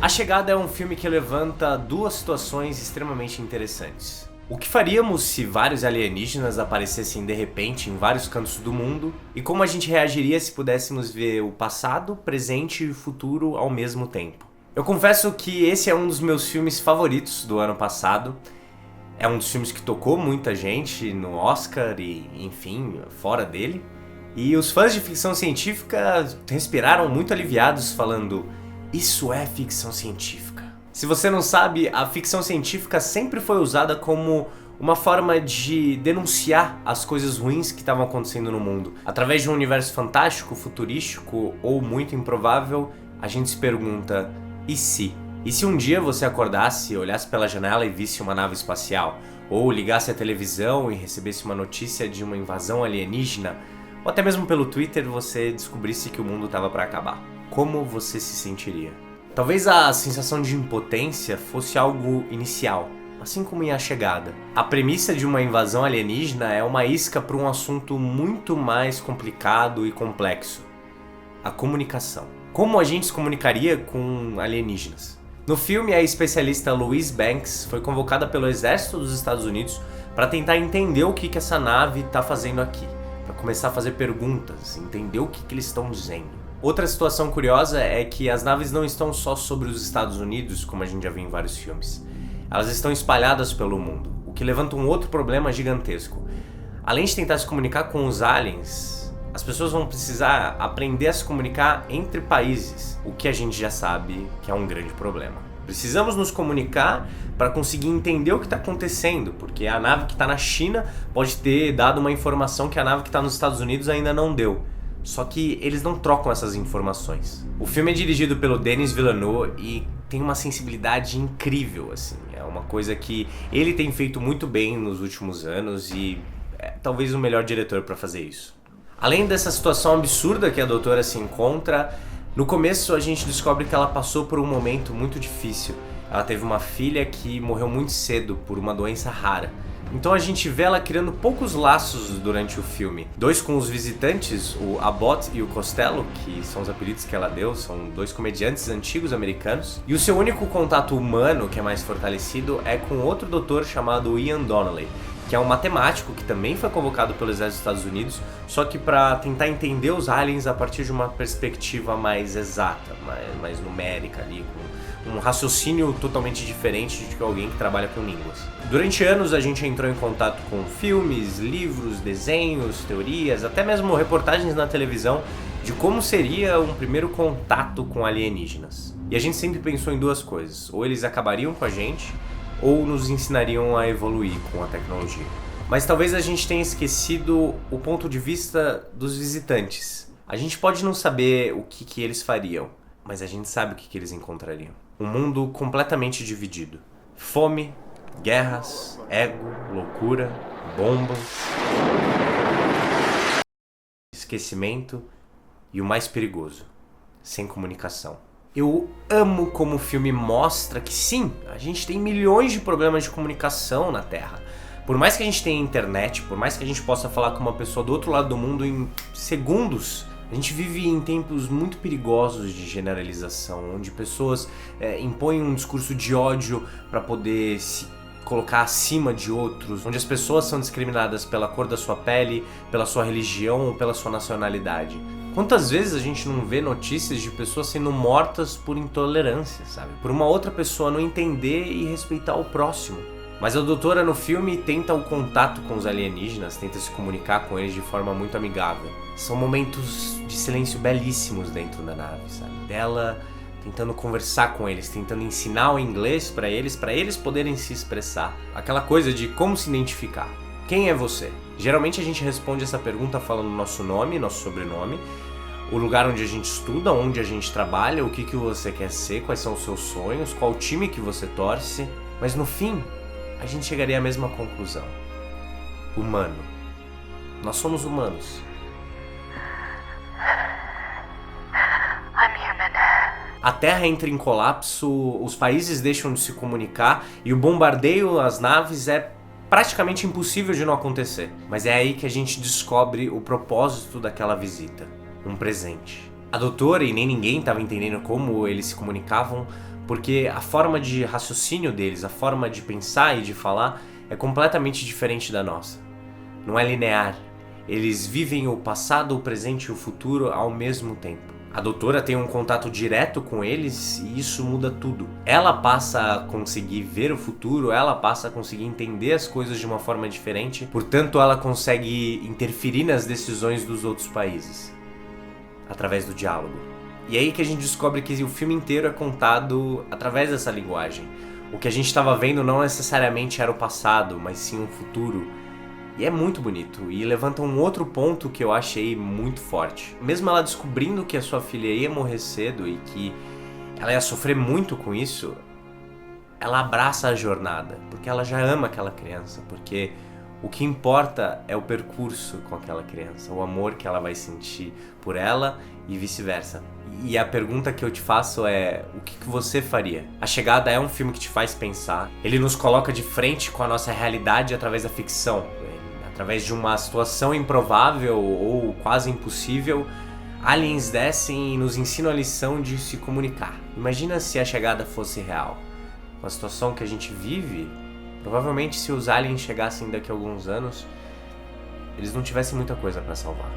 A Chegada é um filme que levanta duas situações extremamente interessantes. O que faríamos se vários alienígenas aparecessem de repente em vários cantos do mundo? E como a gente reagiria se pudéssemos ver o passado, presente e futuro ao mesmo tempo? Eu confesso que esse é um dos meus filmes favoritos do ano passado. É um dos filmes que tocou muita gente no Oscar e, enfim, fora dele. E os fãs de ficção científica respiraram muito aliviados falando: isso é ficção científica. Se você não sabe, a ficção científica sempre foi usada como uma forma de denunciar as coisas ruins que estavam acontecendo no mundo. Através de um universo fantástico, futurístico ou muito improvável, a gente se pergunta: e se? E se um dia você acordasse, olhasse pela janela e visse uma nave espacial? Ou ligasse a televisão e recebesse uma notícia de uma invasão alienígena? Ou até mesmo pelo Twitter você descobrisse que o mundo estava para acabar? Como você se sentiria? Talvez a sensação de impotência fosse algo inicial, assim como em A Chegada. A premissa de uma invasão alienígena é uma isca para um assunto muito mais complicado e complexo: a comunicação. Como a gente se comunicaria com alienígenas? No filme, a especialista Louise Banks foi convocada pelo exército dos Estados Unidos para tentar entender o que essa nave está fazendo aqui, para começar a fazer perguntas, entender o que eles estão dizendo. Outra situação curiosa é que as naves não estão só sobre os Estados Unidos, como a gente já viu em vários filmes. Elas estão espalhadas pelo mundo, o que levanta um outro problema gigantesco. Além de tentar se comunicar com os aliens, as pessoas vão precisar aprender a se comunicar entre países, o que a gente já sabe que é um grande problema. Precisamos nos comunicar para conseguir entender o que está acontecendo, porque a nave que está na China pode ter dado uma informação que a nave que está nos Estados Unidos ainda não deu. Só que eles não trocam essas informações. O filme é dirigido pelo Denis Villeneuve e tem uma sensibilidade incrível, assim. É uma coisa que ele tem feito muito bem nos últimos anos e é talvez o melhor diretor para fazer isso. Além dessa situação absurda que a doutora se encontra, no começo a gente descobre que ela passou por um momento muito difícil. Ela teve uma filha que morreu muito cedo por uma doença rara. Então a gente vê ela criando poucos laços durante o filme. Dois com os visitantes, o Abbott e o Costello, que são os apelidos que ela deu, são dois comediantes antigos americanos. E o seu único contato humano, que é mais fortalecido, é com outro doutor chamado Ian Donnelly, que é um matemático que também foi convocado pelo exército dos Estados Unidos, só que para tentar entender os aliens a partir de uma perspectiva mais exata, mais numérica ali, com um raciocínio totalmente diferente de alguém que trabalha com línguas. Durante anos a gente entrou em contato com filmes, livros, desenhos, teorias, até mesmo reportagens na televisão de como seria um primeiro contato com alienígenas. E a gente sempre pensou em duas coisas: ou eles acabariam com a gente, ou nos ensinariam a evoluir com a tecnologia. Mas talvez a gente tenha esquecido o ponto de vista dos visitantes. A gente pode não saber o que eles fariam, mas a gente sabe o que eles encontrariam. Um mundo completamente dividido. Fome, guerras, ego, loucura, bombas, esquecimento e o mais perigoso, sem comunicação. Eu amo como o filme mostra que sim, a gente tem milhões de problemas de comunicação na Terra. Por mais que a gente tenha internet, por mais que a gente possa falar com uma pessoa do outro lado do mundo em segundos, a gente vive em tempos muito perigosos de generalização, onde pessoas impõem um discurso de ódio para poder se colocar acima de outros, onde as pessoas são discriminadas pela cor da sua pele, pela sua religião ou pela sua nacionalidade. Quantas vezes a gente não vê notícias de pessoas sendo mortas por intolerância, sabe? Por uma outra pessoa não entender e respeitar o próximo. Mas a doutora no filme tenta o contato com os alienígenas, tenta se comunicar com eles de forma muito amigável. São momentos de silêncio belíssimos dentro da nave, sabe? Dela tentando conversar com eles, tentando ensinar o inglês para eles poderem se expressar. Aquela coisa de como se identificar. Quem é você? Geralmente a gente responde essa pergunta falando nosso nome, nosso sobrenome, o lugar onde a gente estuda, onde a gente trabalha, o que você quer ser, quais são os seus sonhos, qual time que você torce. Mas no fim, a gente chegaria à mesma conclusão. Humano. Nós somos humanos. A Terra entra em colapso, os países deixam de se comunicar e o bombardeio às naves é praticamente impossível de não acontecer. Mas é aí que a gente descobre o propósito daquela visita. Um presente. A doutora e nem ninguém estava entendendo como eles se comunicavam, porque a forma de raciocínio deles, a forma de pensar e de falar é completamente diferente da nossa. Não é linear. Eles vivem o passado, o presente e o futuro ao mesmo tempo. A doutora tem um contato direto com eles e isso muda tudo. Ela passa a conseguir ver o futuro, ela passa a conseguir entender as coisas de uma forma diferente, portanto ela consegue interferir nas decisões dos outros países, através do diálogo. E é aí que a gente descobre que o filme inteiro é contado através dessa linguagem. O que a gente estava vendo não necessariamente era o passado, mas sim um futuro. E é muito bonito, e levanta um outro ponto que eu achei muito forte. Mesmo ela descobrindo que a sua filha ia morrer cedo e que ela ia sofrer muito com isso, ela abraça a jornada, porque ela já ama aquela criança, porque o que importa é o percurso com aquela criança, o amor que ela vai sentir por ela e vice-versa. E a pergunta que eu te faço é, o que você faria? A Chegada é um filme que te faz pensar, ele nos coloca de frente com a nossa realidade através da ficção. Através de uma situação improvável ou quase impossível, aliens descem e nos ensinam a lição de se comunicar. Imagina se a chegada fosse real. Com a situação que a gente vive, provavelmente se os aliens chegassem daqui a alguns anos, eles não tivessem muita coisa para salvar.